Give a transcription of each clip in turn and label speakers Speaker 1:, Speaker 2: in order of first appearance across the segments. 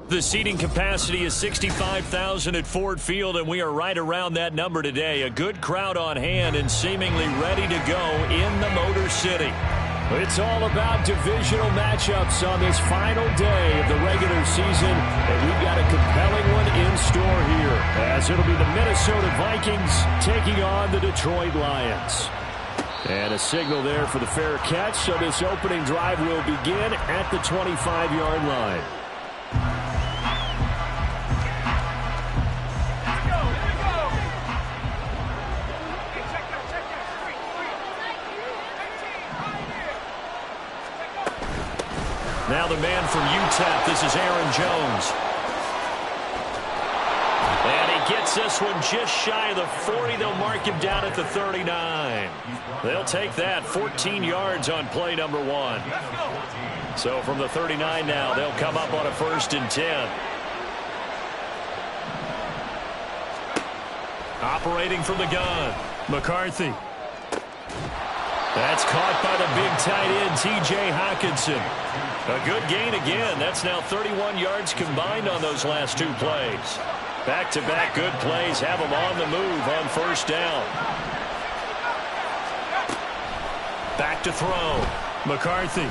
Speaker 1: The seating capacity is 65,000 at Ford Field, and we are right around that number today. A good crowd on hand and seemingly ready to go in the Motor City. It's all about divisional matchups on this final day of the regular season, and we've got a compelling one in store here, as it'll be the Minnesota Vikings taking on the Detroit Lions. And a signal there for the fair catch, so this opening drive will begin at the 25-yard line. Now the man from UTEP, this is Aaron Jones. And he gets this one just shy of the 40. They'll mark him down at the 39. They'll take that, 14 yards on play number 1. So from the 39 now, they'll come up on a 1st and 10. Operating from the gun, McCarthy. That's caught by the big tight end, T.J. Hockenson. A good gain again. That's now 31 yards combined on those last 2 plays. Back-to-back good plays have them on the move on 1st down. Back to throw. McCarthy.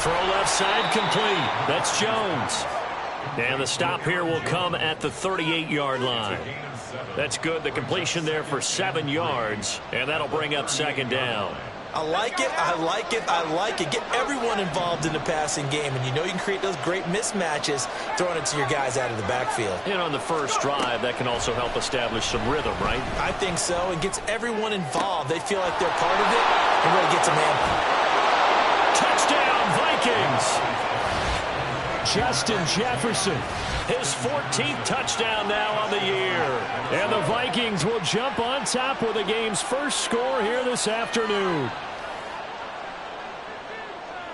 Speaker 1: Throw left side complete. That's Jones. And the stop here will come at the 38-yard line. That's good. The completion there for 7 yards, and that'll bring up 2nd down.
Speaker 2: I like it, I like it, I like it. Get everyone involved in the passing game, and you know you can create those great mismatches throwing it to your guys out of the backfield.
Speaker 1: And on the first drive, that can also help establish some rhythm, right?
Speaker 2: I think so. It gets everyone involved. They feel like they're part of it, and really gets a man.
Speaker 1: Touchdown, Vikings! Justin Jefferson, his 14th touchdown now on the year. And the Vikings will jump on top with the game's first score here this afternoon.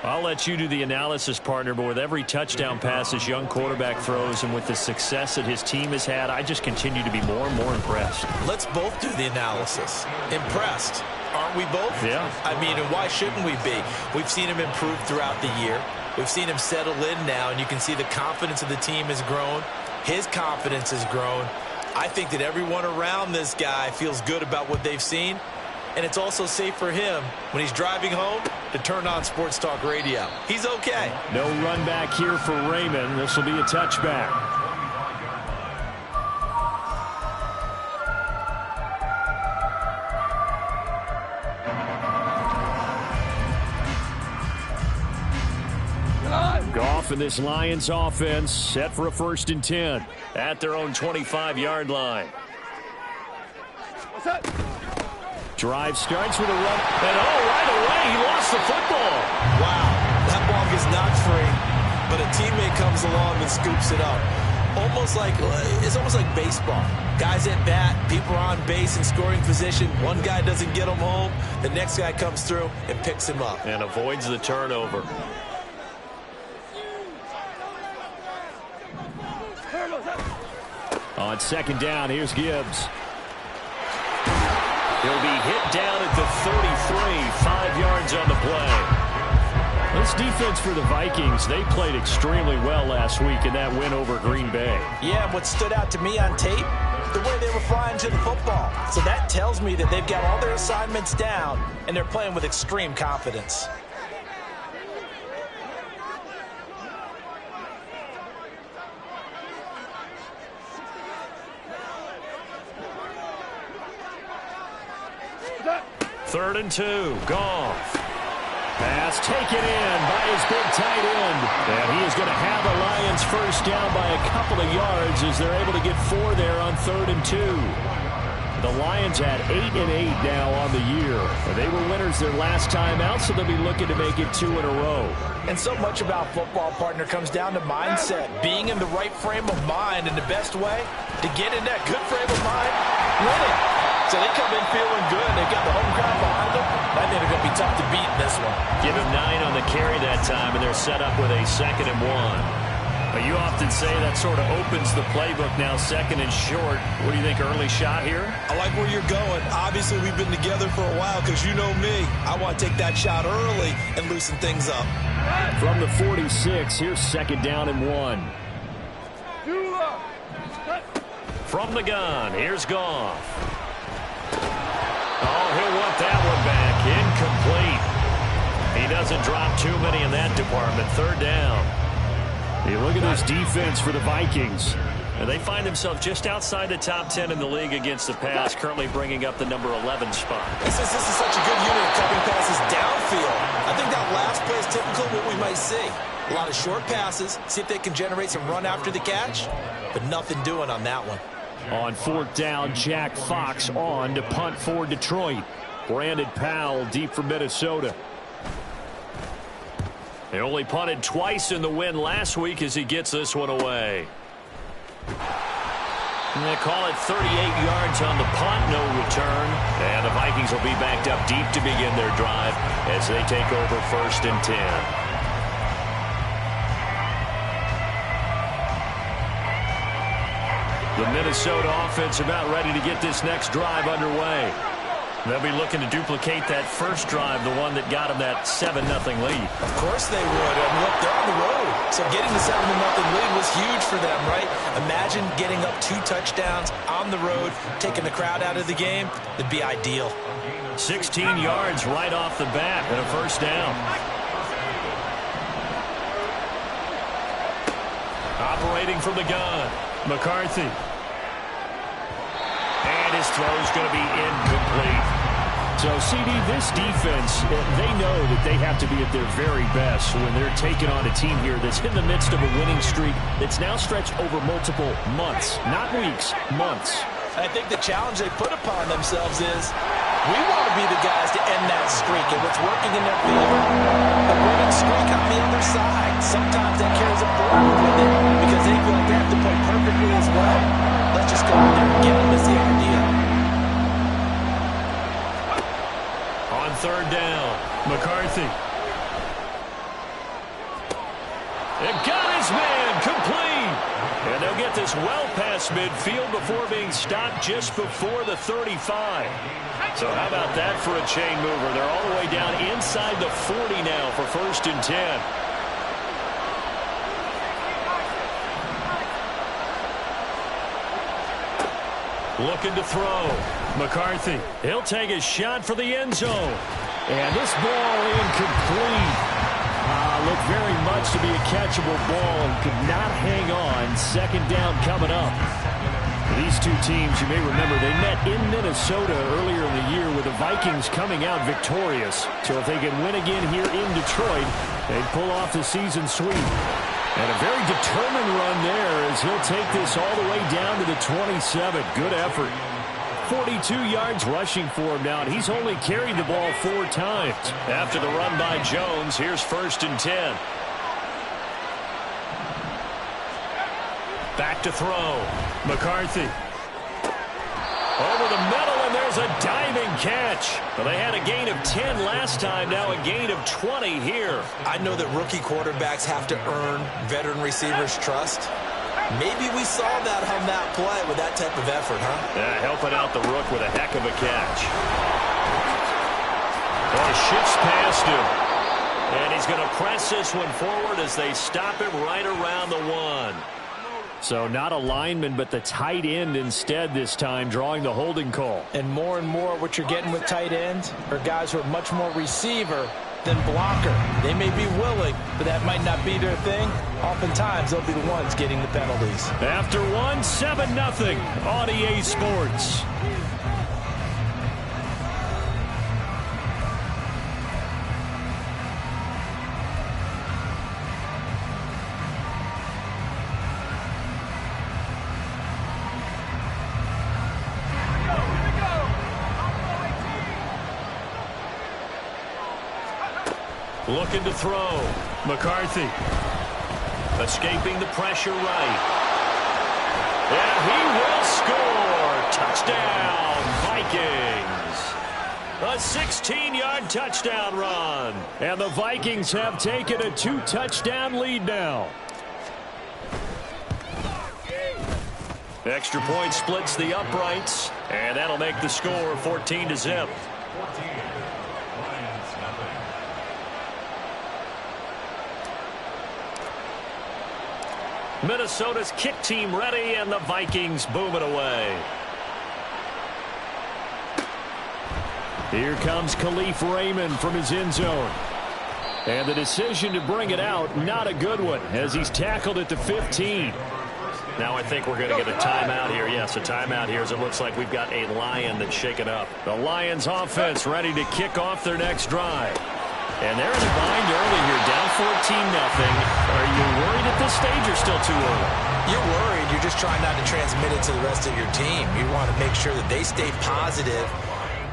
Speaker 1: I'll let you do the analysis, partner, but with every touchdown pass this young quarterback throws and with the success that his team has had, I just continue to be more and more impressed.
Speaker 2: Let's both do the analysis. Impressed. Aren't we both?
Speaker 1: Yeah.
Speaker 2: I mean, and why shouldn't we be? We've seen him improve throughout the year. We've seen him settle in now, and you can see the confidence of the team has grown. His confidence has grown. I think that everyone around this guy feels good about what they've seen, and it's also safe for him when he's driving home to turn on Sports Talk Radio. He's okay.
Speaker 1: No run back here for Raymond. This will be a touchback. Goff and this Lions offense set for a 1st and 10 at their own 25-yard line. Drive starts with a run, and right away he lost the football.
Speaker 2: Wow, that ball gets knocked free, but a teammate comes along and scoops it up. It's almost like baseball. Guys at bat, people are on base in scoring position. One guy doesn't get him home, the next guy comes through and picks him up.
Speaker 1: And avoids the turnover. On 2nd down, here's Gibbs. He'll be hit down at the 33, 5 yards on the play. This defense for the Vikings, they played extremely well last week in that win over Green Bay.
Speaker 2: Yeah, what stood out to me on tape, the way they were flying to the football. So that tells me that they've got all their assignments down, and they're playing with extreme confidence.
Speaker 1: Third and 2, Goff. Pass taken in by his big tight end. And he is going to have the Lions 1st down by a couple of yards as they're able to get 4 there on 3rd and 2. The Lions at 8-8 now on the year. They were winners their last time out, so they'll be looking to make it 2 in a row.
Speaker 2: And so much about football, partner, comes down to mindset. Being in the right frame of mind, and the best way to get in that good frame of mind, winning. So they come in feeling good. They've got the home crowd behind them. I think they're going to be tough to beat in this one.
Speaker 1: Give him 9 on the carry that time, and they're set up with a 2nd and 1. But you often say that sort of opens the playbook now, 2nd and short. What do you think, early shot here?
Speaker 2: I like where you're going. Obviously, we've been together for a while because you know me. I want to take that shot early and loosen things up.
Speaker 1: From the 46, here's 2nd down and 1. From the gun, here's Goff. Oh, he'll want that one back. Incomplete. He doesn't drop too many in that department. 3rd down. You look at this defense for the Vikings. And they find themselves just outside the top 10 in the league against the pass, currently bringing up the number 11 spot.
Speaker 2: This is such a good unit of covering passes downfield. I think that last play is typical of what we might see. A lot of short passes, see if they can generate some run after the catch, but nothing doing on that one.
Speaker 1: On 4th down, Jack Fox on to punt for Detroit. Brandon Powell deep for Minnesota. They only punted twice in the win last week as he gets this one away. And they call it 38 yards on the punt, no return. And the Vikings will be backed up deep to begin their drive as they take over 1st and 10. The Minnesota offense about ready to get this next drive underway. They'll be looking to duplicate that first drive, the one that got them that 7-0 lead.
Speaker 2: Of course they would. And look, they're on the road. So getting the 7-0 lead was huge for them, right? Imagine getting up 2 touchdowns on the road, taking the crowd out of the game. It'd be ideal.
Speaker 1: 16 yards right off the bat and a 1st down. Operating from the gun, McCarthy. And his throw's going to be incomplete. So, CD, this defense, they know that they have to be at their very best when they're taking on a team here that's in the midst of a winning streak that's now stretched over multiple months, not weeks, months.
Speaker 2: I think the challenge they put upon themselves is we want to be the guys to end that streak, and what's working in their favor, a winning streak on the other side. Sometimes that carries a burden with it because they feel like they have to play perfectly as well. Let's just go out there and get them is the idea.
Speaker 1: On 3rd down, McCarthy. It got his man complete. And they'll get this well past midfield before being stopped just before the 35. So how about that for a chain mover? They're all the way down inside the 40 now for 1st and 10. Looking to throw. McCarthy. He'll take a shot for the end zone. And this ball incomplete. Looked very much to be a catchable ball and could not hang on. 2nd down coming up. These two teams, you may remember, they met in Minnesota earlier in the year with the Vikings coming out victorious. So if they can win again here in Detroit, they'd pull off the season sweep. And a very determined run there as he'll take this all the way down to the 27. Good effort. 42 yards rushing for him now, and he's only carried the ball 4 times. After the run by Jones, here's 1st and 10. Back to throw. McCarthy. Over the middle, and there's a diving catch. Well, they had a gain of 10 last time, now a gain of 20 here.
Speaker 2: I know that rookie quarterbacks have to earn veteran receivers' trust. Maybe we saw that on that play with that type of effort, huh?
Speaker 1: Yeah, helping out the rook with a heck of a catch. Oh, shifts past him. And he's going to press this one forward as they stop him right around the 1. So not a lineman, but the tight end instead this time, drawing the holding call.
Speaker 2: And more what you're getting with tight ends are guys who are much more receiver than blocker. They may be willing, but that might not be their thing. Oftentimes, they'll be the ones getting the penalties.
Speaker 1: After 1, 7-0 on EA Sports. Looking to throw. McCarthy. Escaping the pressure right. And he will score. Touchdown, Vikings. A 16-yard touchdown run. And the Vikings have taken a 2-touchdown lead now. Extra point splits the uprights. And that'll make the score 14-0. Minnesota's kick team ready, and the Vikings boom it away. Here comes Khalif Raymond from his end zone. And the decision to bring it out, not a good one, as he's tackled at the 15. Now I think we're going to get a timeout here. Yes, a timeout here as it looks like we've got a Lion that's shaken up. The Lions offense ready to kick off their next drive. And they're in the bind early here, down 14-0. Are you worried at this stage or still too early?
Speaker 2: You're worried. You're just trying not to transmit it to the rest of your team. You want to make sure that they stay positive.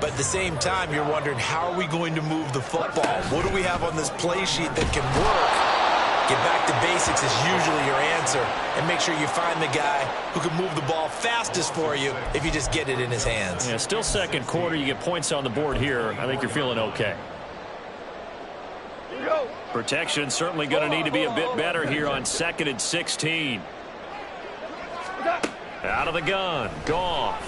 Speaker 2: But at the same time, you're wondering, how are we going to move the football? What do we have on this play sheet that can work? Get back to basics is usually your answer. And make sure you find the guy who can move the ball fastest for you if you just get it in his hands.
Speaker 1: Yeah, still second quarter. You get points on the board here. I think you're feeling okay. Protection certainly going to need to be a bit better here on 2nd and 16. Out of the gun. Goff.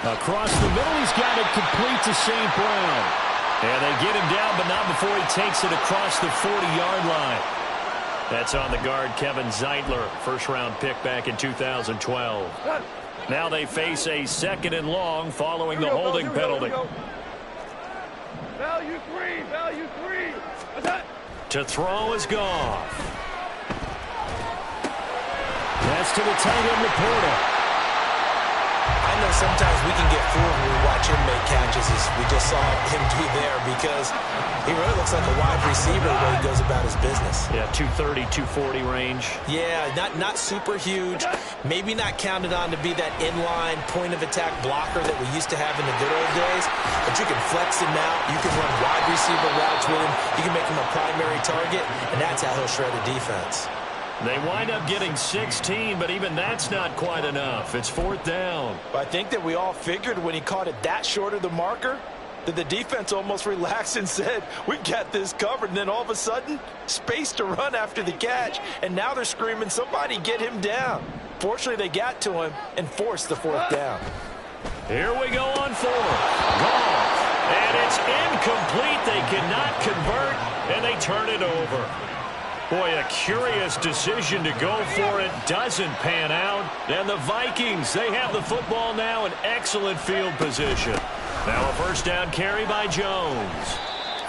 Speaker 1: Across the middle, he's got it complete to St. Brown. And they get him down, but not before he takes it across the 40-yard line. That's on the guard, Kevin Zeitler, first-round pick back in 2012. Now they face a 2nd and long following the holding penalty.
Speaker 3: Value three.
Speaker 1: To throw is Goff. That's to the tight end, Laporta.
Speaker 2: I know sometimes we can get fooled when we watch him make catches, as we just saw him do there, because he really looks like a wide receiver the way he goes about his business.
Speaker 1: Yeah, 230, 240 range.
Speaker 2: Yeah, not super huge. Maybe not counted on to be that inline point-of-attack blocker that we used to have in the good old days, but you can flex him out. You can run wide receiver routes with him. You can make him a primary target, and that's how he'll shred a defense.
Speaker 1: They wind up getting 16, but even that's not quite enough. It's 4th down.
Speaker 2: But I think that we all figured when he caught it that short of the marker that the defense almost relaxed and said, we've got this covered. And then all of a sudden, space to run after the catch. And now they're screaming, somebody get him down. Fortunately, they got to him and forced the 4th down.
Speaker 1: Here we go on 4th. Goff. And it's incomplete. They cannot convert, and they turn it over. Boy, a curious decision to go for it. Doesn't pan out. And the Vikings, they have the football now in excellent field position. Now a first down carry by Jones.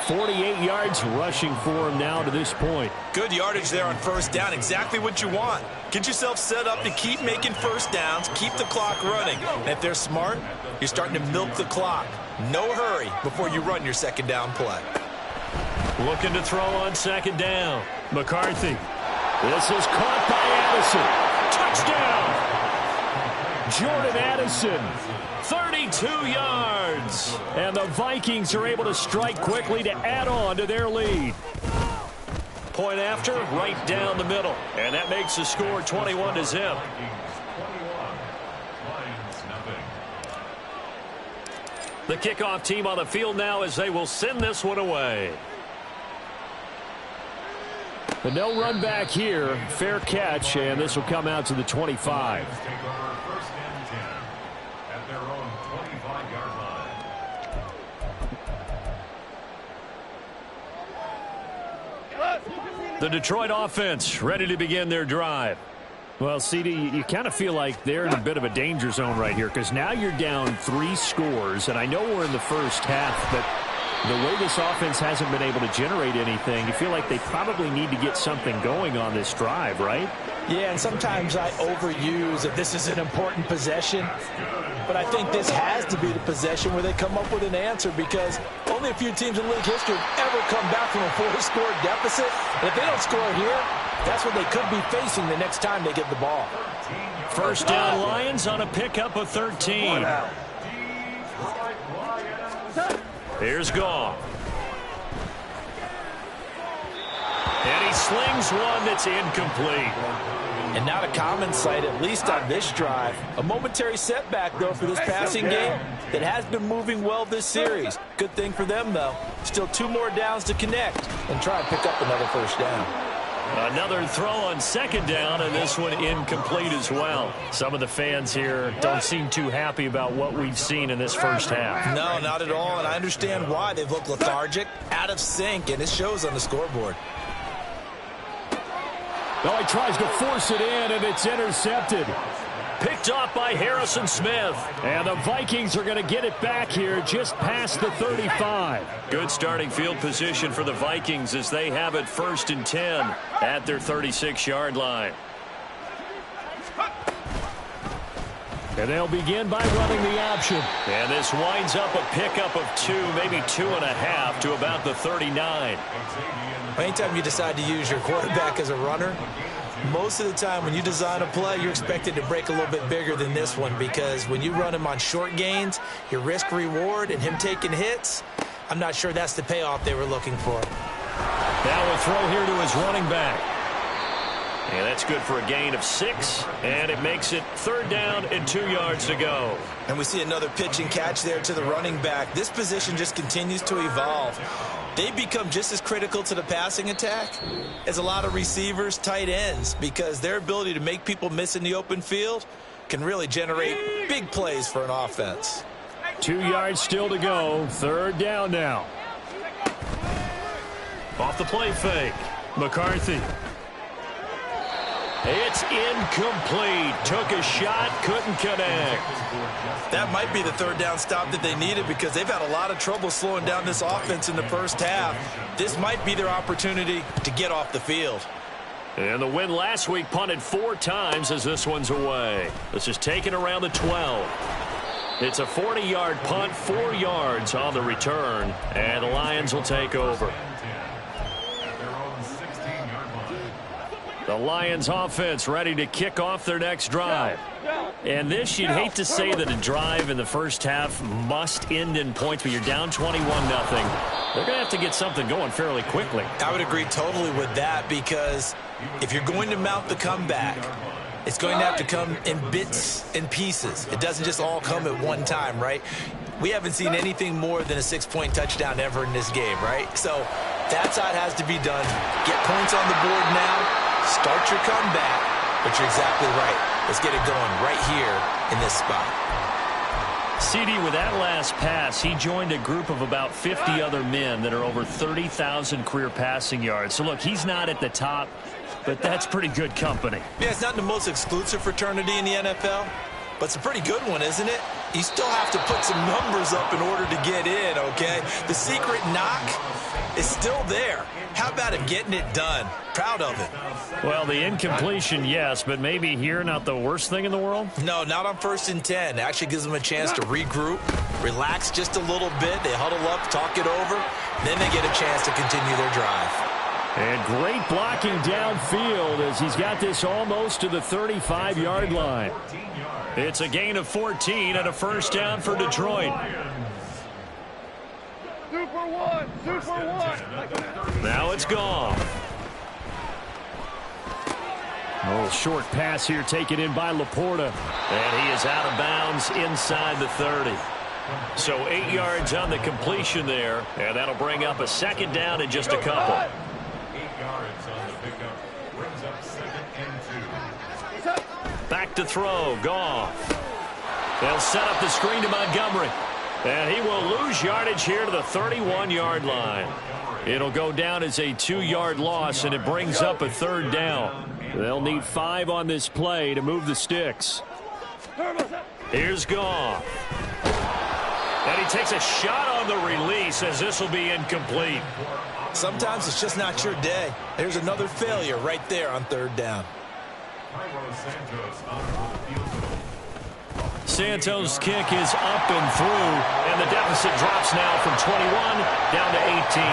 Speaker 1: 48 yards rushing for him now to this point.
Speaker 2: Good yardage there on first down. Exactly what you want. Get yourself set up to keep making first downs, keep the clock running. And if they're smart, you're starting to milk the clock. No hurry before you run your second down play.
Speaker 1: Looking to throw on 2nd down. McCarthy. This is caught by Addison. Touchdown! Jordan Addison. 32 yards. And the Vikings are able to strike quickly to add on to their lead. Point after, right down the middle. And that makes the score 21-0. The kickoff team on the field now as they will send this one away. But no run back here. Fair catch, and this will come out to the 25. The Detroit offense ready to begin their drive. Well, CD, you kind of feel like they're in a bit of a danger zone right here because now you're down 3 scores, and I know we're in the first half, but the way this offense hasn't been able to generate anything, you feel like they probably need to get something going on this drive, right?
Speaker 4: Yeah, and sometimes I overuse that this is an important possession, but I think this has to be the possession where they come up with an answer because only a few teams in league history have ever come back from a 4-score deficit. And if they don't score here, that's what they could be facing the next time they get the ball.
Speaker 1: First down, Lions on a pickup of 13. Here's Goff. slings one that's incomplete.
Speaker 4: And not a common sight, at least on this drive. A momentary setback, though, for this passing game that has been moving well this series. Good thing for them, though. Still 2 more downs to connect and try and pick up another first down.
Speaker 1: Another throw on second down, and this one incomplete as well. Some of the fans here don't seem too happy about what we've seen in this first half.
Speaker 2: No, not at all, and I understand why. They've looked lethargic, out of sync, and it shows on the scoreboard.
Speaker 1: Oh, he tries to force it in, and it's intercepted. Picked off by Harrison Smith. And the Vikings are going to get it back here just past the 35. Good starting field position for the Vikings as they have it 1st and 10 at their 36-yard line. And they'll begin by running the option. And this winds up a pickup of 2, maybe 2.5 to about the 39.
Speaker 2: Anytime you decide to use your quarterback as a runner, most of the time when you design a play, you're expected to break a little bit bigger than this one, because when you run him on short gains, your risk-reward and him taking hits, I'm not sure that's the payoff they were looking for.
Speaker 1: Now a throw here to his running back. And that's good for a gain of 6, and it makes it 3rd down and 2 yards to go.
Speaker 2: And we see another pitch and catch there to the running back. This position just continues to evolve. They become just as critical to the passing attack as a lot of receivers, tight ends, because their ability to make people miss in the open field can really generate big plays for an offense.
Speaker 1: 2 yards still to go. 3rd down now. Off the play fake. McCarthy. It's incomplete. Took a shot, couldn't connect.
Speaker 2: That might be the 3rd down stop that they needed, because they've had a lot of trouble slowing down this offense in the first half. This might be their opportunity to get off the field.
Speaker 1: And the win last week punted 4 times as this one's away. This is taken around the 12. It's a 40-yard punt, 4 yards on the return, and the Lions will take over. The Lions offense ready to kick off their next drive. And this, you'd hate to say that a drive in the first half must end in points, but you're down 21-0. They're going to have to get something going fairly quickly.
Speaker 2: I would agree totally with that, because if you're going to mount the comeback, it's going to have to come in bits and pieces. It doesn't just all come at one time, right? We haven't seen anything more than a 6-point touchdown ever in this game, right? So that's how it has to be done. Get points on the board now. Start your comeback, but you're exactly right. Let's get it going right here in this spot.
Speaker 1: CD, with that last pass, he joined a group of about 50 other men that are over 30,000 career passing yards. So, look, he's not at the top, but that's pretty good company.
Speaker 2: Yeah, it's not the most exclusive fraternity in the NFL, but it's a pretty good one, isn't it? You still have to put some numbers up in order to get in, okay? The secret knock is still there. How about him getting it done? Proud of it.
Speaker 1: Well, the incompletion, yes, but maybe here not the worst thing in the world?
Speaker 2: No, not on 1st and 10. It actually gives them a chance to regroup, relax just a little bit. They huddle up, talk it over, then they get a chance to continue their drive.
Speaker 1: And great blocking downfield as he's got this almost to the 35-yard line. It's a gain of 14 and a 1st down for Detroit.
Speaker 3: Super one.
Speaker 1: Now it's gone. Oh, short pass here taken in by Laporta. And he is out of bounds inside the 30. So 8 yards on the completion there. And that'll bring up a 2nd down in just a couple.
Speaker 3: 8 yards on the pickup. Brings up 2nd and 2.
Speaker 1: Back to throw. Goff. They'll set up the screen to Montgomery. And he will lose yardage here to the 31-yard line. It'll go down as a 2-yard loss, and it brings up a 3rd down. They'll need 5 on this play to move the sticks. Here's Goff. And he takes a shot on the release as this will be incomplete.
Speaker 2: Sometimes it's just not your day. There's another failure right there on 3rd down.
Speaker 1: Santos' kick is up and through, and the deficit drops now from 21 down to 18.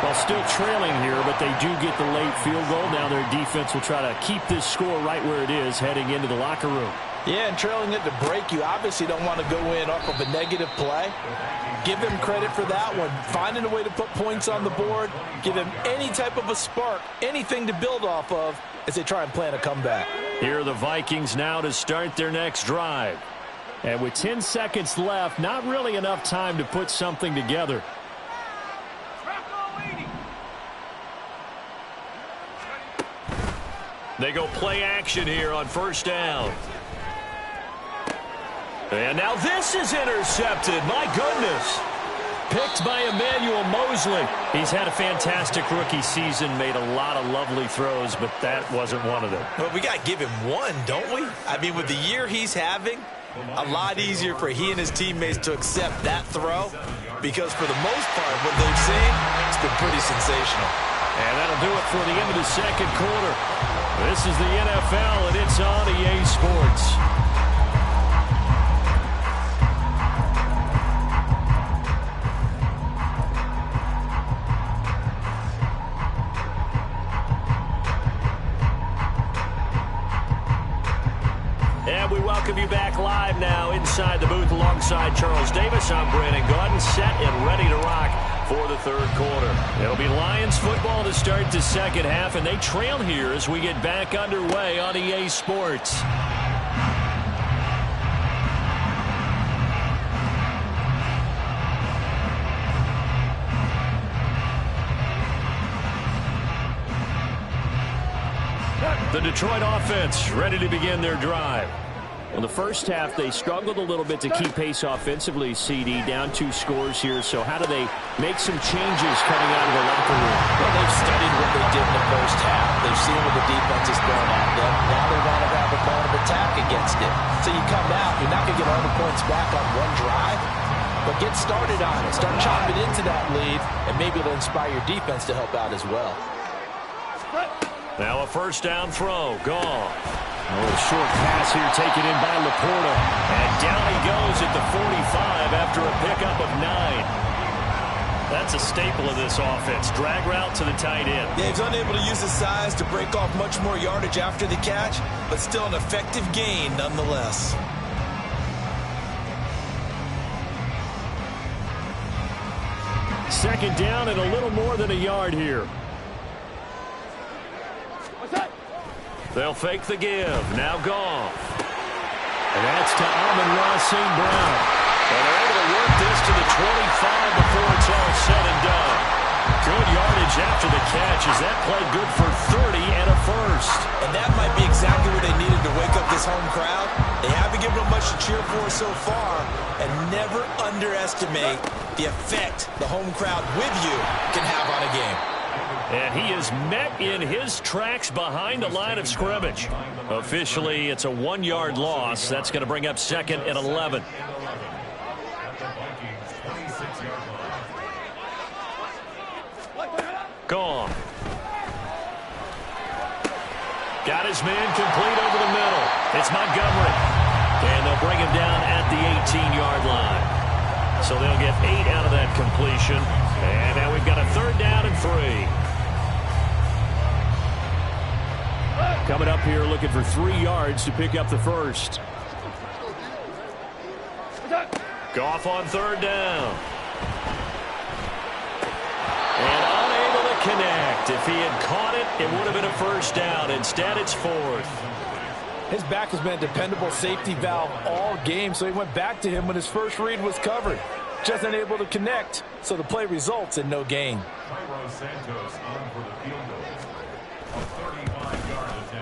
Speaker 1: Well, still trailing here, but they do get the late field goal. Now their defense will try to keep this score right where it is heading into the locker room.
Speaker 4: Yeah, and trailing it to break, you obviously don't want to go in off of a negative play. Give them credit for that one. Finding a way to put points on the board, give them any type of a spark, anything to build off of as they try and plan a comeback.
Speaker 1: Here are the Vikings now to start their next drive. And with 10 seconds left, not really enough time to put something together. They go play action here on first down. And now this is intercepted. My goodness. Picked by Emmanuel Mosley. He's had a fantastic rookie season, made a lot of lovely throws, but that wasn't one of them.
Speaker 2: Well, we got to give him one, don't we? I mean, with the year he's having, a lot easier for he and his teammates to accept that throw because for the most part, what they've seen, it's been pretty sensational.
Speaker 1: And that'll do it for the end of the second quarter. This is the NFL, and it's on EA Sports. And we welcome you back live now inside the booth alongside Charles Davis. I'm Brandon Gaudin, set and ready to rock for the third quarter. It'll be Lions football to start the second half, and they trail here as we get back underway on EA Sports. The Detroit offense ready to begin their drive. In the first half, they struggled a little bit to keep pace offensively, CD, down 2 scores here. So how do they make some changes coming out of the locker room?
Speaker 4: Well, they've studied what they did in the first half. They've seen what the defense is throwing at them. Now they want to have a plan of attack against it. So you come out, you're not going to get all the points back on one drive, but get started on it. Start chopping into that lead, and maybe it'll inspire your defense to help out as well.
Speaker 1: Now a first down throw. Gone. A little short pass here taken in by Laporta. And down he goes at the 45 after a pickup of 9. That's a staple of this offense. Drag route to the tight end.
Speaker 2: Yeah, he's unable to use his size to break off much more yardage after the catch, but still an effective gain nonetheless.
Speaker 1: Second down and a little more than a yard here. They'll fake the give. Now Goff. And that's to Amon-Ra St. Brown. And they're able to work this to the 25 before it's all said and done. Good yardage after the catch as that played good for 30 and a first.
Speaker 2: And that might be exactly what they needed to wake up this home crowd. They haven't given them much to cheer for so far. And never underestimate the effect the home crowd with you can have on a game.
Speaker 1: And he is met in his tracks behind the line of scrimmage. Officially, it's a 1-yard loss. That's going to bring up 2nd and 11. Gone. Got his man complete over the middle. It's Montgomery. And they'll bring him down at the 18-yard line. So they'll get 8 out of that completion. And now we've got a 3rd down and 3. Coming up here looking for 3 yards to pick up the first. Goff on 3rd down. And unable to connect. If he had caught it, it would have been a first down. Instead, it's 4th.
Speaker 4: His back has been a dependable safety valve all game, so he went back to him when his first read was covered. Just unable to connect, so the play results in no gain.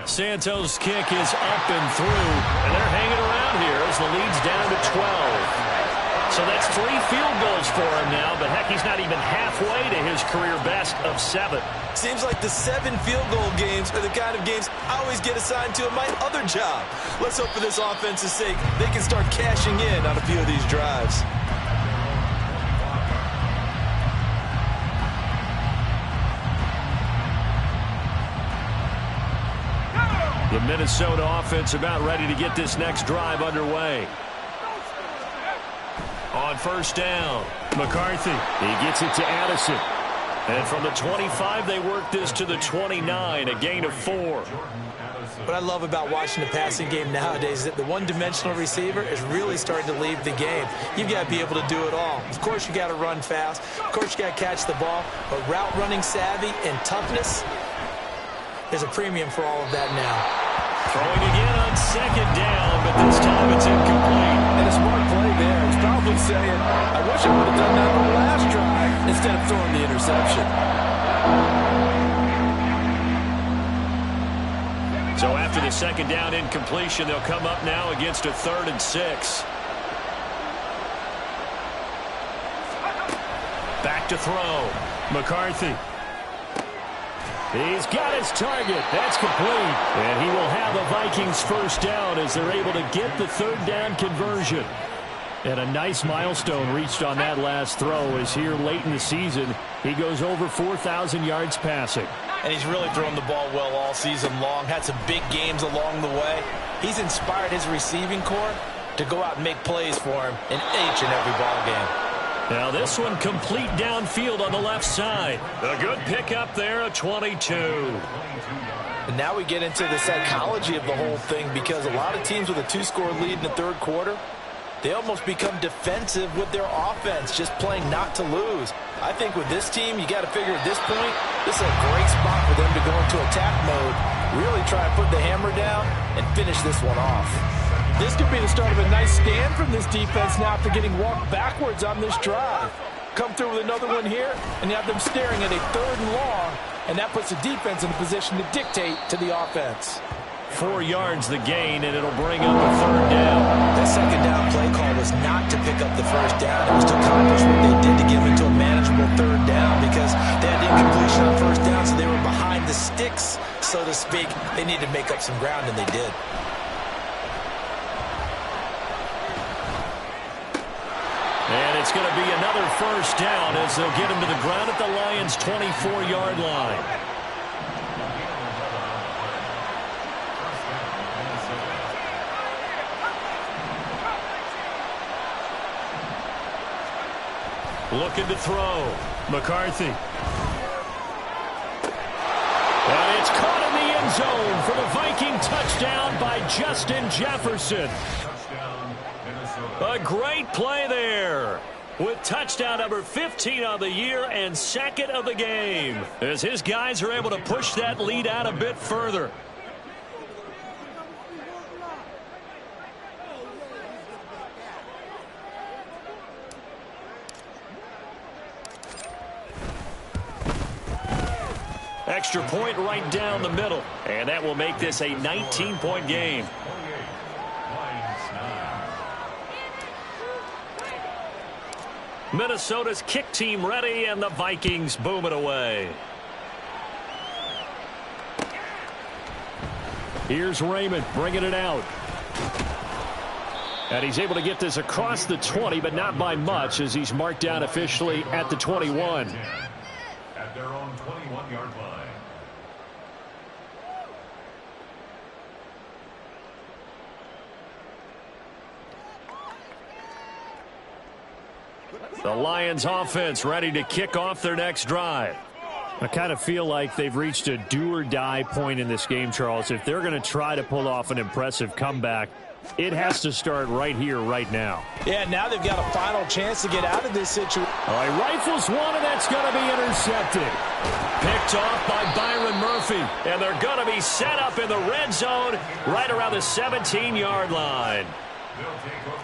Speaker 1: Santos' kick is up and through, and they're hanging around here as the lead's down to 12. So that's 3 field goals for him now, but heck, he's not even halfway to his career best of 7.
Speaker 2: Seems like the 7 field goal games are the kind of games I always get assigned to in my other job. Let's hope for this offense's sake they can start cashing in on a few of these drives.
Speaker 1: The Minnesota offense about ready to get this next drive underway. On first down, McCarthy. He gets it to Addison. And from the 25, they work this to the 29, a gain of 4.
Speaker 4: What I love about watching the passing game nowadays is that the one-dimensional receiver is really starting to leave the game. You've got to be able to do it all. Of course, you got to run fast. Of course, you got to catch the ball. But route running savvy and toughness, there's a premium for all of that now.
Speaker 1: Throwing again on second down, but this time it's incomplete.
Speaker 4: And a smart play there. It's probably saying, I wish I would have done that on the last drive instead of throwing the interception.
Speaker 1: So after the second down incompletion, they'll come up now against a 3rd and 6. Back to throw. McCarthy. He's got his target. That's complete. And he will have a Vikings first down as they're able to get the 3rd down conversion. And a nice milestone reached on that last throw as here late in the season, he goes over 4,000 yards passing.
Speaker 2: And he's really thrown the ball well all season long. Had some big games along the way. He's inspired his receiving corps to go out and make plays for him in each and every ball game.
Speaker 1: Now this one complete downfield on the left side. A good pickup there, a 22.
Speaker 2: And now we get into the psychology of the whole thing, because a lot of teams with a 2-score lead in the 3rd quarter, they almost become defensive with their offense, just playing not to lose. I think with this team, you got to figure at this point, this is a great spot for them to go into attack mode, really try and put the hammer down and finish this one off.
Speaker 4: This could be the start of a nice stand from this defense now after getting walked backwards on this drive. Come through with another one here, and you have them staring at a 3rd and long, and that puts the defense in a position to dictate to the offense.
Speaker 1: 4 yards the gain, and it'll bring up a 3rd down.
Speaker 2: That second down play call was not to pick up the first down. It was to accomplish what they did to get them into a manageable 3rd down, because they had incompletion on first down, so they were behind the sticks, so to speak. They needed to make up some ground, and they did.
Speaker 1: And it's going to be another first down as they'll get him to the ground at the Lions' 24-yard line. Looking to throw. McCarthy. And it's caught in the end zone for the Viking touchdown by Justin Jefferson. A great play there with touchdown number 15 on the year and 2nd of the game as his guys are able to push that lead out a bit further. Extra point right down the middle, and that will make this a 19-point game. Minnesota's kick team ready, and the Vikings boom it away. Here's Raymond bringing it out. And he's able to get this across the 20, but not by much, as he's marked down officially at the 21.
Speaker 3: At their own 21-yard line.
Speaker 1: The Lions offense ready to kick off their next drive. I kind of feel like they've reached a do-or-die point in this game, Charles. If they're going to try to pull off an impressive comeback, it has to start right here, right now.
Speaker 4: Yeah, now they've got a final chance to get out of this situation.
Speaker 1: All right, rifles one, and that's going to be intercepted. Picked off by Byron Murphy, and they're going to be set up in the red zone right around the 17-yard line.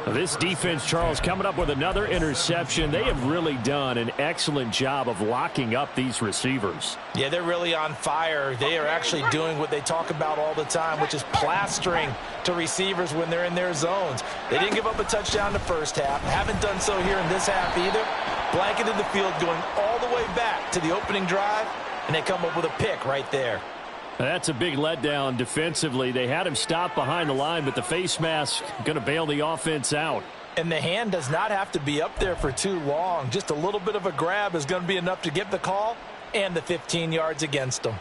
Speaker 1: This defense, Charles, coming up with another interception. They have really done an excellent job of locking up these receivers.
Speaker 2: Yeah, they're really on fire. They are actually doing what they talk about all the time, which is plastering to receivers when they're in their zones. They didn't give up a touchdown the first half. Haven't done so here in this half either. Blanketed the field going all the way back to the opening drive, and they come up with a pick right there.
Speaker 1: That's a big letdown defensively. They had him stop behind the line, but the face mask going to bail the offense out.
Speaker 4: And the hand does not have to be up there for too long. Just a little bit of a grab is going to be enough to get the call and the 15 yards against them.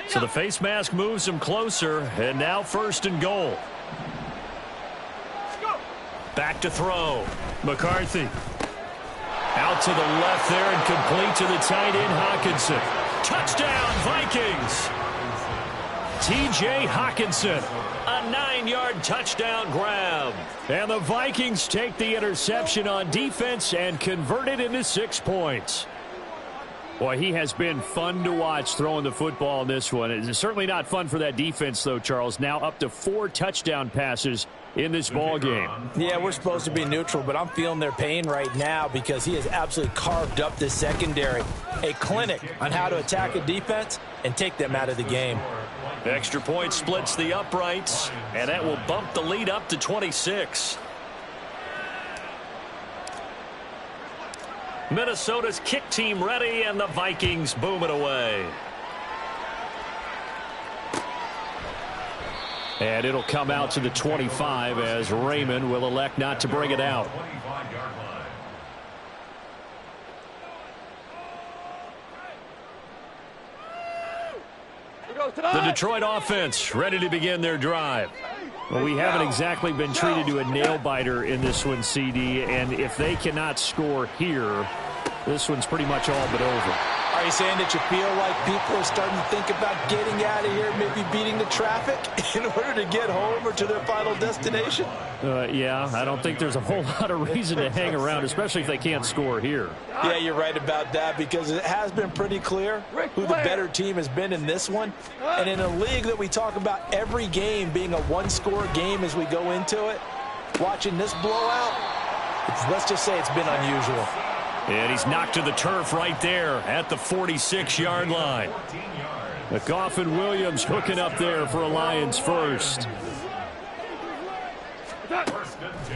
Speaker 1: So the face mask moves him closer, and now 1st and goal. Back to throw. McCarthy. Out to the left there and complete to the tight end, Hockenson. Touchdown, Vikings! T.J. Hockenson. A 9-yard touchdown grab. And the Vikings take the interception on defense and convert it into 6 points. Boy, he has been fun to watch throwing the football in this one. It's certainly not fun for that defense, though, Charles. Now up to 4 touchdown passes in this ball game.
Speaker 4: Yeah, we're supposed to be neutral, but I'm feeling their pain right now because he has absolutely carved up this secondary. A clinic on how to attack a defense and take them out of the game.
Speaker 1: Extra point splits the uprights, and that will bump the lead up to 26. Minnesota's kick team ready, and the Vikings boom it away. And it'll come out to the 25 as Raymond will elect not to bring it out. The Detroit offense ready to begin their drive. Well, we haven't exactly been treated to a nail-biter in this one, CD, and if they cannot score here, this one's pretty much all but over.
Speaker 4: Are you saying that you feel like people are starting to think about getting out of here, maybe beating the traffic in order to get home or to their final destination?
Speaker 1: Yeah, I don't think there's a whole lot of reason to hang around, especially if they can't score here.
Speaker 4: Yeah, you're right about that because it has been pretty clear who the better team has been in this one. And in a league that we talk about every game being a one-score game as we go into it, watching this blowout, let's just say it's been unusual.
Speaker 1: And he's knocked to the turf right there at the 46-yard line. McGough and Williams hooking up there for a Lions first.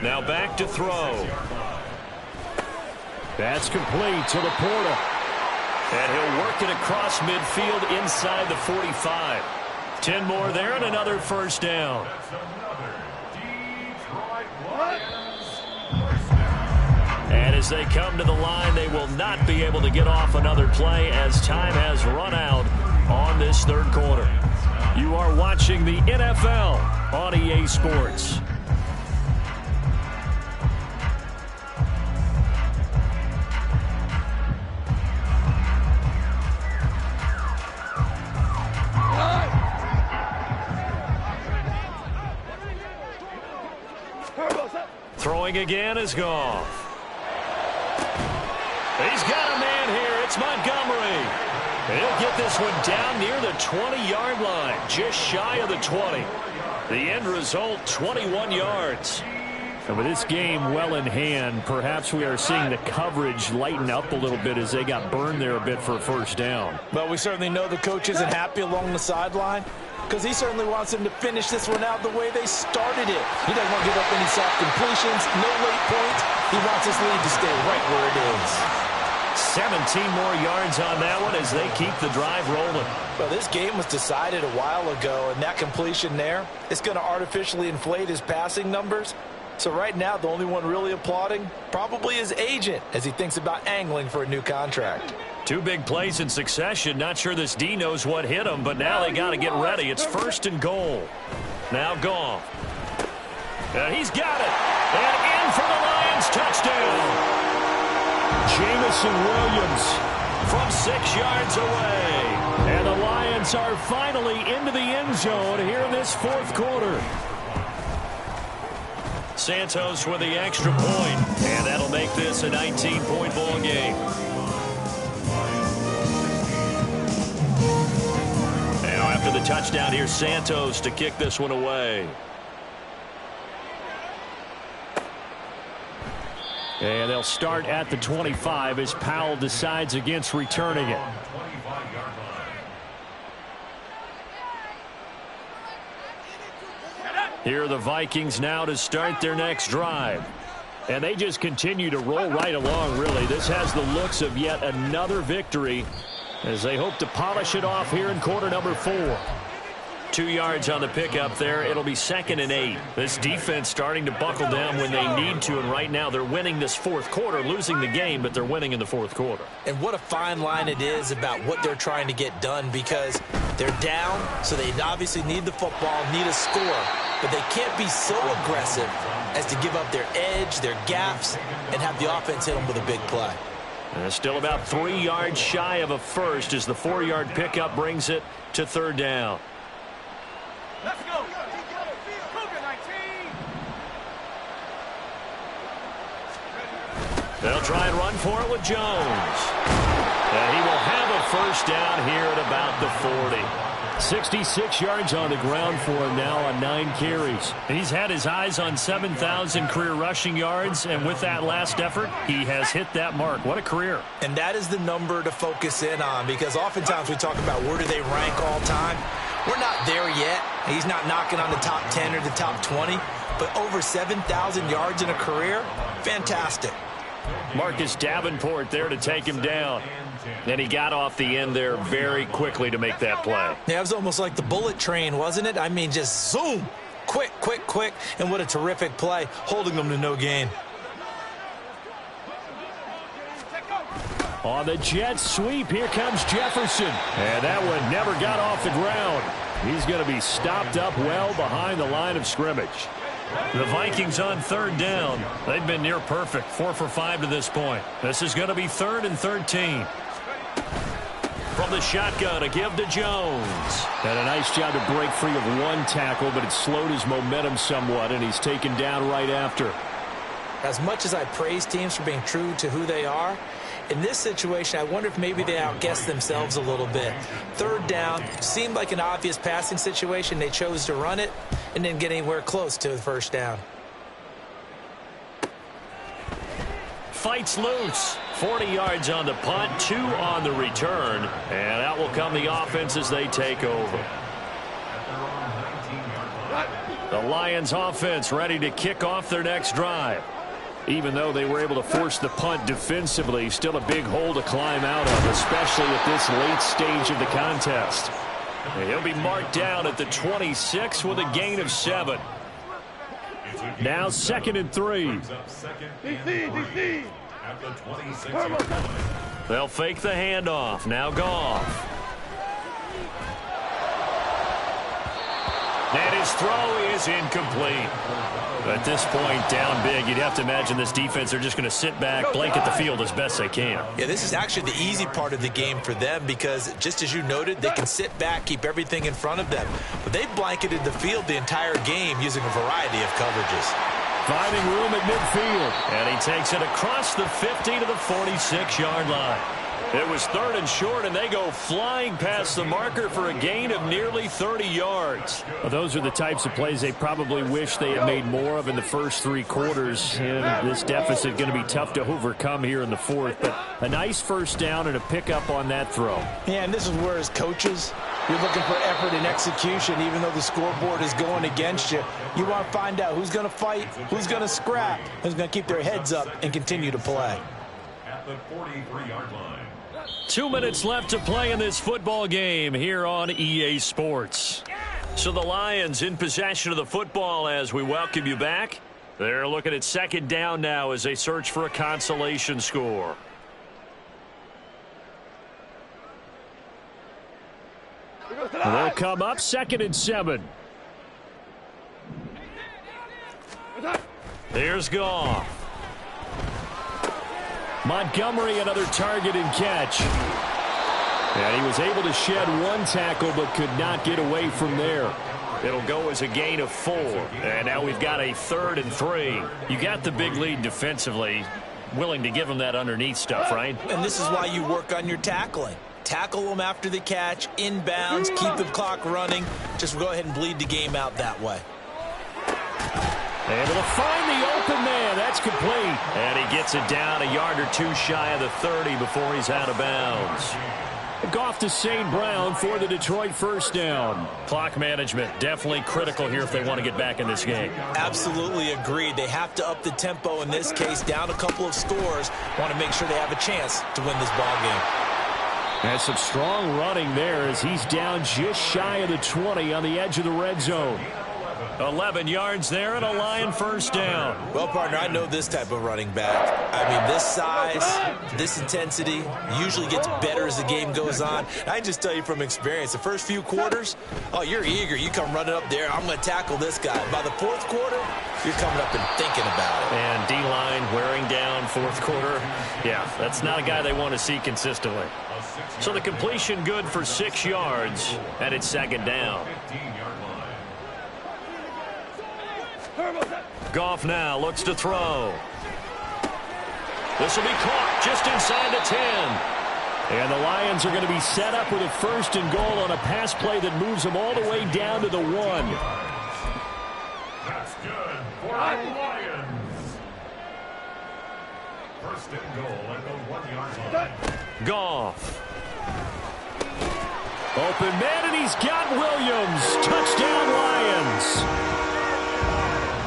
Speaker 1: Now back to throw. That's complete to Laporta. And he'll work it across midfield inside the 45. 10 more there and another first down. And as they come to the line, they will not be able to get off another play as time has run out on this third quarter. You are watching the NFL on EA Sports. Throwing again is Goff. He's got a man here. It's Montgomery. He'll get this one down near the 20-yard line, just shy of the 20. The end result, 21 yards. And with this game well in hand, perhaps we are seeing the coverage lighten up a little bit as they got burned there a bit for a first down.
Speaker 4: But we certainly know the coach isn't happy along the sideline because he certainly wants them to finish this one out the way they started it. He doesn't want to give up any soft completions, no late points. He wants his lead to stay right where it is.
Speaker 1: 17 more yards on that one as they keep the drive rolling.
Speaker 4: Well, this game was decided a while ago, and that completion there is going to artificially inflate his passing numbers. So right now, the only one really applauding probably his agent as he thinks about angling for a new contract.
Speaker 1: 2 big plays in succession. Not sure this D knows what hit him, but now they got to get ready. It's 1st and goal. Now Goff. He's got it. And in for the Lions touchdown. Jameson Williams from 6 yards away. And the Lions are finally into the end zone here in this fourth quarter. Santos with the extra point, and that'll make this a 19-point ball game. Now after the touchdown, here's Santos to kick this one away. And they'll start at the 25 as Powell decides against returning it. Here are the Vikings now to start their next drive. And they just continue to roll right along, really. This has the looks of yet another victory as they hope to polish it off here in quarter number 4. 2 yards on the pickup there. It'll be 2nd and 8. This defense starting to buckle down when they need to, and right now they're winning this fourth quarter, losing the game, but they're winning in the fourth quarter.
Speaker 2: And what a fine line it is about what they're trying to get done because they're down, so they obviously need the football, need a score, but they can't be so aggressive as to give up their edge, their gaps, and have the offense hit them with a big play.
Speaker 1: Still about 3 yards shy of a first as the 4-yard pickup brings it to 3rd down. Going for it with Jones. And he will have a first down here at about the 40. 66 yards on the ground for him now on 9 carries. He's had his eyes on 7,000 career rushing yards, and with that last effort, he has hit that mark. What a career.
Speaker 2: And that is the number to focus in on, because oftentimes we talk about where do they rank all time. We're not there yet. He's not knocking on the top 10 or the top 20, but over 7,000 yards in a career, fantastic.
Speaker 1: Marcus Davenport there to take him down. And he got off the end there very quickly to make that play.
Speaker 2: Yeah, it was almost like the bullet train, wasn't it? I mean, just zoom. Quick, quick, quick. And what a terrific play, holding them to no gain.
Speaker 1: On the jet sweep, here comes Jefferson. And that one never got off the ground. He's going to be stopped up well behind the line of scrimmage. The Vikings on 3rd down. They've been near perfect, 4 for 5 to this point. This is going to be 3rd and 13. From the shotgun, a give to Jones.
Speaker 5: And a nice job to break free of one tackle, but it slowed his momentum somewhat, and he's taken down right after.
Speaker 2: As much as I praise teams for being true to who they are, in this situation, I wonder if maybe they outguessed themselves a little bit. 3rd down, seemed like an obvious passing situation. They chose to run it and didn't get anywhere close to the first down.
Speaker 1: Fights loose. 40 yards on the punt, 2 on the return. And out will come the offense as they take over. The Lions offense ready to kick off their next drive. Even though they were able to force the punt defensively, still a big hole to climb out of, especially at this late stage of the contest. And he'll be marked down at the 26 with a gain of 7. Now 2nd and 3. They'll fake the handoff. Now Goff. And his throw is incomplete. At this point, down big, you'd have to imagine this defense are just going to sit back, blanket the field as best they can.
Speaker 2: Yeah, this is actually the easy part of the game for them because, just as you noted, they can sit back, keep everything in front of them. But they've blanketed the field the entire game using a variety of coverages.
Speaker 1: Finding room at midfield. And he takes it across the 50 to the 46-yard line. It was 3rd and short, and they go flying past the marker for a gain of nearly 30 yards.
Speaker 5: Well, those are the types of plays they probably wish they had made more of in the first 3 quarters. And this deficit going to be tough to overcome here in the 4th. But a nice first down and a pickup on that throw.
Speaker 4: Yeah, and this is where, as coaches, you're looking for effort and execution. Even though the scoreboard is going against you, you want to find out who's going to fight, who's going to scrap, who's going to keep their heads up and continue to play.
Speaker 3: At the 43-yard line.
Speaker 1: 2 minutes left to play in this football game here on EA Sports. So the Lions in possession of the football as we welcome you back. They're looking at 2nd down now as they search for a consolation score.
Speaker 5: They'll come up 2nd and 7.
Speaker 1: Here's Goff.
Speaker 5: Montgomery, another target and catch. And he was able to shed one tackle but could not get away from there.
Speaker 1: It'll go as a gain of 4. And now we've got a 3rd and 3. You got the big lead defensively. Willing to give them that underneath stuff, right?
Speaker 2: And this is why you work on your tackling. Tackle them after the catch, inbounds, keep the clock running. Just go ahead and bleed the game out that way.
Speaker 1: Able to find the open man. That's complete. And he gets it down a yard or 2 shy of the 30 before he's out of bounds.
Speaker 5: Goff to St. Brown for the Detroit first down.
Speaker 1: Clock management definitely critical here if they want to get back in this game.
Speaker 2: Absolutely agreed. They have to up the tempo in this case, down a couple of scores. Want to make sure they have a chance to win this ball game.
Speaker 5: And some strong running there as he's down just shy of the 20 on the edge of the red zone.
Speaker 1: 11 yards there and a Lion first down.
Speaker 2: Well, partner, I know this type of running back. I mean, this size, this intensity usually gets better as the game goes on. I just tell you from experience, the first few quarters, oh, you're eager. You come running up there, I'm going to tackle this guy. By the 4th quarter, you're coming up and thinking about it.
Speaker 1: And D-line wearing down 4th quarter. Yeah, that's not a guy they want to see consistently. So the completion good for 6 yards, and it's 2nd down. Goff now looks to throw. This will be caught just inside the 10.
Speaker 5: And the Lions are going to be set up with a 1st and goal on a pass play that moves them all the way down to the 1.
Speaker 3: That's good for the Lions. 1st and goal at the 1-yard line.
Speaker 1: Goff. Open man, and he's got Williams. Touchdown, Lions.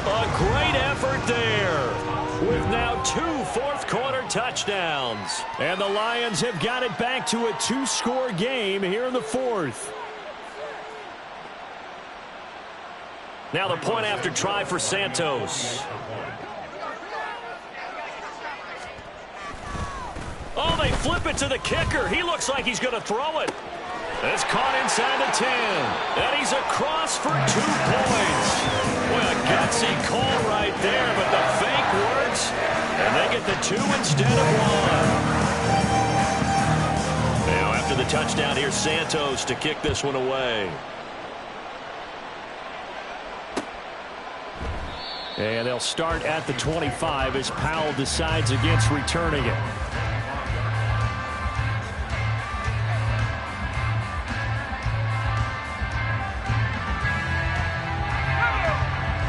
Speaker 1: A great effort there, with now 2 fourth-quarter touchdowns. And the Lions have got it back to a 2-score game here in the 4th. Now the point after try for Santos. Oh, they flip it to the kicker. He looks like he's going to throw it. It's caught inside the 10. And he's across for 2 points. Boy, a gutsy call right there, but the fake works. And they get the 2 instead of 1. Now, after the touchdown, here's Santos to kick this one away. And they'll start at the 25 as Powell decides against returning it.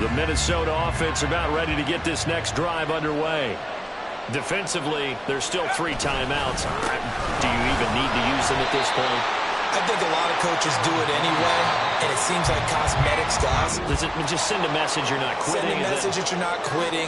Speaker 1: The Minnesota offense about ready to get this next drive underway. Defensively, there's still 3 timeouts. Do you even need to use them at this point?
Speaker 2: I think a lot of coaches do it anyway, and it seems like cosmetics to us.
Speaker 1: Does it just send a message you're not quitting?
Speaker 2: Send a message that you're not quitting.